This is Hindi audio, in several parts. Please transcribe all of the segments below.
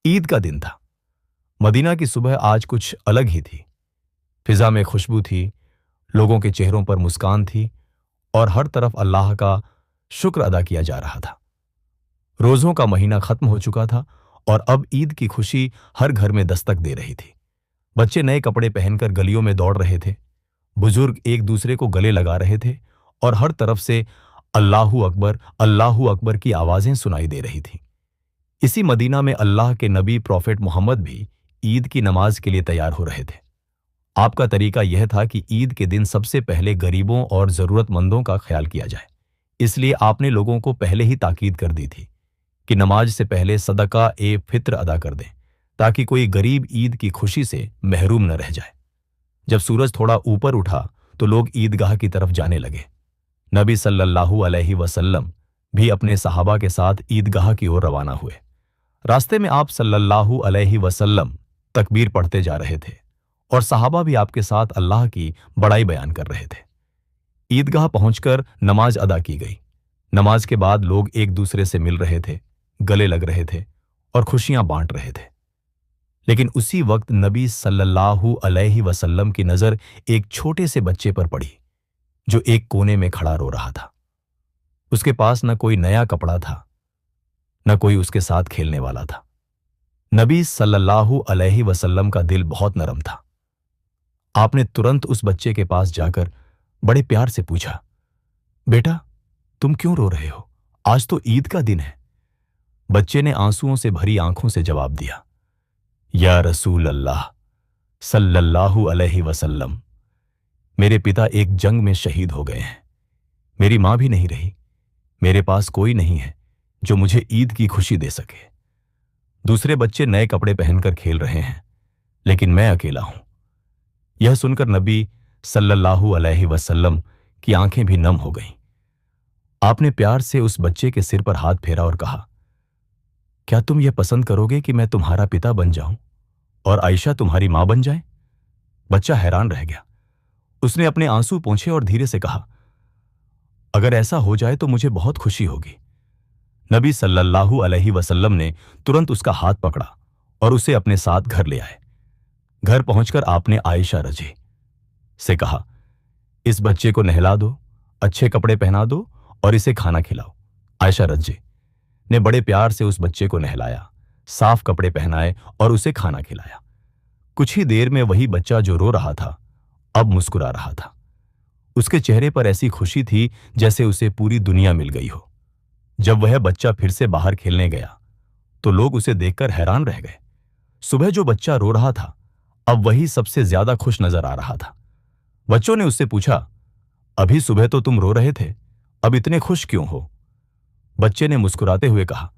ईद का दिन था। मदीना की सुबह आज कुछ अलग ही थी। फिजा में खुशबू थी, लोगों के चेहरों पर मुस्कान थी और हर तरफ अल्लाह का शुक्र अदा किया जा रहा था। रोज़ों का महीना खत्म हो चुका था और अब ईद की खुशी हर घर में दस्तक दे रही थी। बच्चे नए कपड़े पहनकर गलियों में दौड़ रहे थे, बुजुर्ग एक दूसरे को गले लगा रहे थे और हर तरफ से अल्लाहू अकबर की आवाज़ें सुनाई दे रही थीं। इसी मदीना में अल्लाह के नबी प्रॉफेट मोहम्मद भी ईद की नमाज के लिए तैयार हो रहे थे। आपका तरीका यह था कि ईद के दिन सबसे पहले गरीबों और ज़रूरतमंदों का ख्याल किया जाए। इसलिए आपने लोगों को पहले ही ताकीद कर दी थी कि नमाज से पहले सदका ए फित्र अदा कर दें, ताकि कोई गरीब ईद की खुशी से महरूम न रह जाए। जब सूरज थोड़ा ऊपर उठा तो लोग ईदगाह की तरफ जाने लगे। नबी सल्लल्लाहु अलैहि वसल्लम भी अपने सहाबा के साथ ईदगाह की ओर रवाना हुए। रास्ते में आप सल्लल्लाहु अलैहि वसल्लम तकबीर पढ़ते जा रहे थे और सहाबा भी आपके साथ अल्लाह की बड़ाई बयान कर रहे थे। ईदगाह पहुंचकर नमाज अदा की गई। नमाज के बाद लोग एक दूसरे से मिल रहे थे, गले लग रहे थे और खुशियां बांट रहे थे। लेकिन उसी वक्त नबी सल्लल्लाहु अलैहि वसल्लम की नजर एक छोटे से बच्चे पर पड़ी, जो एक कोने में खड़ा रो रहा था। उसके पास न कोई नया कपड़ा था, न कोई उसके साथ खेलने वाला था। नबी सल्लल्लाहु अलैहि वसल्लम का दिल बहुत नरम था। आपने तुरंत उस बच्चे के पास जाकर बड़े प्यार से पूछा, बेटा, तुम क्यों रो रहे हो? आज तो ईद का दिन है। बच्चे ने आंसुओं से भरी आंखों से जवाब दिया, या रसूल अल्लाह सल्लल्लाहु अलैहि वसल्लम, मेरे पिता एक जंग में शहीद हो गए हैं। मेरी मां भी नहीं रही। मेरे पास कोई नहीं है जो मुझे ईद की खुशी दे सके। दूसरे बच्चे नए कपड़े पहनकर खेल रहे हैं, लेकिन मैं अकेला हूं। यह सुनकर नबी सल्लल्लाहु अलैहि वसल्लम की आंखें भी नम हो गईं। आपने प्यार से उस बच्चे के सिर पर हाथ फेरा और कहा, क्या तुम यह पसंद करोगे कि मैं तुम्हारा पिता बन जाऊं और आयशा तुम्हारी मां बन जाए? बच्चा हैरान रह गया। उसने अपने आंसू पोंछे और धीरे से कहा, अगर ऐसा हो जाए तो मुझे बहुत खुशी होगी। नबी सल्लल्लाहु अलैहि वसल्लम ने तुरंत उसका हाथ पकड़ा और उसे अपने साथ घर ले आए। घर पहुंचकर आपने आयशा रजी से कहा, इस बच्चे को नहला दो, अच्छे कपड़े पहना दो और इसे खाना खिलाओ। आयशा रजी ने बड़े प्यार से उस बच्चे को नहलाया, साफ कपड़े पहनाए और उसे खाना खिलाया। कुछ ही देर में वही बच्चा जो रो रहा था अब मुस्कुरा रहा था। उसके चेहरे पर ऐसी खुशी थी जैसे उसे पूरी दुनिया मिल गई हो। जब वह बच्चा फिर से बाहर खेलने गया तो लोग उसे देखकर हैरान रह गए। सुबह जो बच्चा रो रहा था अब वही सबसे ज्यादा खुश नजर आ रहा था। बच्चों ने उससे पूछा, अभी सुबह तो तुम रो रहे थे, अब इतने खुश क्यों हो? बच्चे ने मुस्कुराते हुए कहा,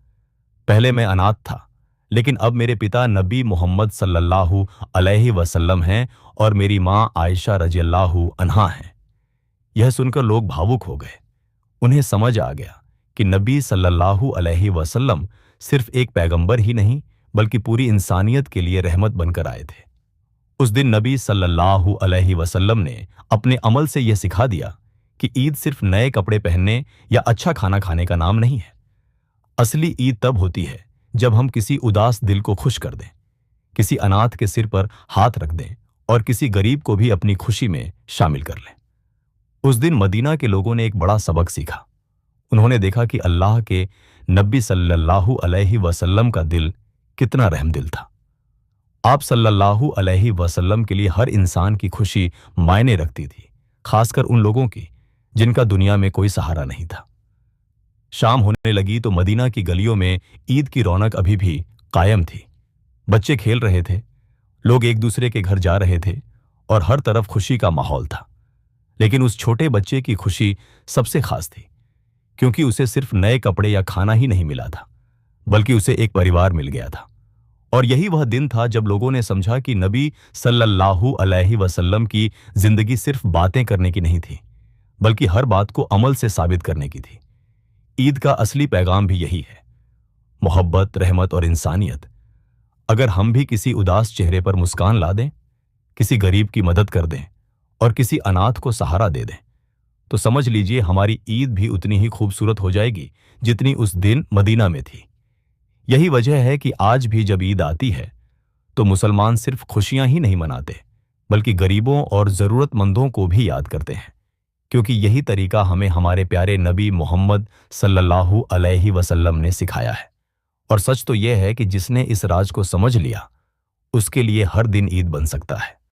पहले मैं अनाथ था, लेकिन अब मेरे पिता नबी मोहम्मद सल्लल्लाहु अलैहि वसल्लम हैं और मेरी मां आयशा रज़ियल्लाहु अन्हा हैं। यह सुनकर लोग भावुक हो गए। उन्हें समझ आ गया कि नबी सल्लल्लाहु अलैहि वसल्लम सिर्फ एक पैगंबर ही नहीं बल्कि पूरी इंसानियत के लिए रहमत बनकर आए थे। उस दिन नबी सल्लल्लाहु अलैहि वसल्लम ने अपने अमल से यह सिखा दिया कि ईद सिर्फ नए कपड़े पहनने या अच्छा खाना खाने का नाम नहीं है। असली ईद तब होती है जब हम किसी उदास दिल को खुश कर दें, किसी अनाथ के सिर पर हाथ रख दें और किसी गरीब को भी अपनी खुशी में शामिल कर लें। उस दिन मदीना के लोगों ने एक बड़ा सबक सीखा। उन्होंने देखा कि अल्लाह के नबी सल्लल्लाहु अलैहि वसल्लम का दिल कितना रहमदिल था। आप सल्लल्लाहु अलैहि वसल्लम के लिए हर इंसान की खुशी मायने रखती थी, खासकर उन लोगों की जिनका दुनिया में कोई सहारा नहीं था। शाम होने लगी तो मदीना की गलियों में ईद की रौनक अभी भी कायम थी। बच्चे खेल रहे थे, लोग एक दूसरे के घर जा रहे थे और हर तरफ खुशी का माहौल था। लेकिन उस छोटे बच्चे की खुशी सबसे खास थी, क्योंकि उसे सिर्फ नए कपड़े या खाना ही नहीं मिला था, बल्कि उसे एक परिवार मिल गया था। और यही वह दिन था जब लोगों ने समझा कि नबी सल्लल्लाहु अलैहि वसल्लम की जिंदगी सिर्फ बातें करने की नहीं थी, बल्कि हर बात को अमल से साबित करने की थी। ईद का असली पैगाम भी यही है, मोहब्बत, रहमत और इंसानियत। अगर हम भी किसी उदास चेहरे पर मुस्कान ला दें, किसी गरीब की मदद कर दें और किसी अनाथ को सहारा दे दें, तो समझ लीजिए हमारी ईद भी उतनी ही खूबसूरत हो जाएगी जितनी उस दिन मदीना में थी। यही वजह है कि आज भी जब ईद आती है तो मुसलमान सिर्फ खुशियां ही नहीं मनाते, बल्कि गरीबों और जरूरतमंदों को भी याद करते हैं, क्योंकि यही तरीका हमें हमारे प्यारे नबी मोहम्मद सल्लल्लाहु अलैहि वसल्लम ने सिखाया है। और सच तो यह है कि जिसने इस राज को समझ लिया, उसके लिए हर दिन ईद बन सकता है।